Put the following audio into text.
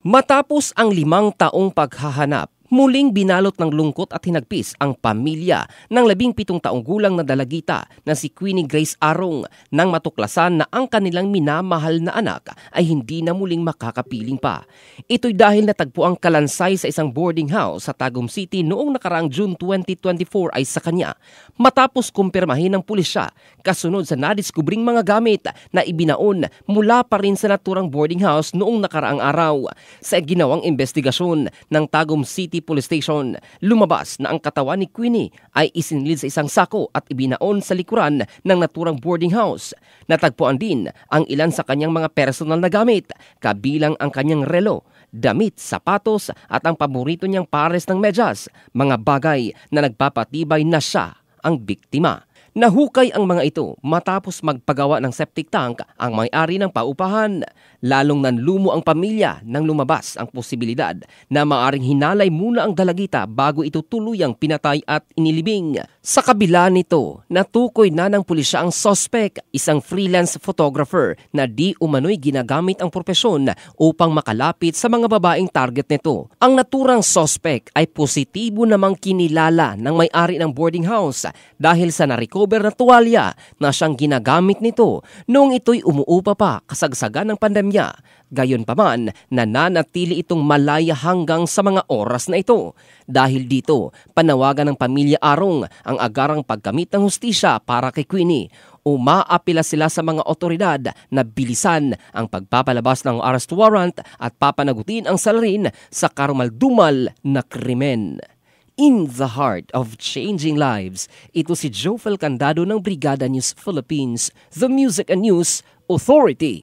Matapos ang 5 taong paghahanap, muling binalot ng lungkot at hinagpis ang pamilya ng 17 taong gulang na dalagita na si Queenie Grace Arong nang matuklasan na ang kanilang minamahal na anak ay hindi na muling makakapiling pa. Ito'y dahil natagpo ang kalansay sa isang boarding house sa Tagum City noong nakaraang June 2024 ay sa kanya. Matapos kumpirmahin ng pulisya, kasunod sa nadiskubring mga gamit na ibinaon mula pa rin sa naturang boarding house noong nakaraang araw. Sa ginawang investigasyon ng Tagum City Police Station, lumabas na ang katawan ni Queenie ay isinilid sa isang sako at ibinaon sa likuran ng naturang boarding house. Natagpuan din ang ilan sa kanyang mga personal na gamit, kabilang ang kanyang relo, damit, sapatos at ang paborito niyang pares ng medyas, mga bagay na nagpapatibay na siya ang biktima. Nahukay ang mga ito matapos magpagawa ng septic tank ang may-ari ng paupahan. Lalong nanlumo ang pamilya nang lumabas ang posibilidad na maaring hinalay muna ang dalagita bago ito tuluyang pinatay at inilibing. Sa kabila nito, natukoy na ng pulisya ang suspect, isang freelance photographer na di umano'y ginagamit ang propesyon upang makalapit sa mga babaeng target nito. Ang naturang suspect ay positibo namang kinilala ng may-ari ng boarding house dahil sa na-recover na tuwalya na siyang ginagamit nito noong ito'y umuupa pa kasagsagan ng pandemya. Gayunpaman, nananatili itong malaya hanggang sa mga oras na ito. Dahil dito, panawagan ng pamilya Arong ang agarang pagkamit ng hustisya para kay Queenie. Umaapila sila sa mga otoridad na bilisan ang pagpapalabas ng arrest warrant at papanagutin ang salarin sa karumaldumal na krimen. In the heart of changing lives, ito si Joe Falcandado ng Brigada News Philippines, the Music and News Authority.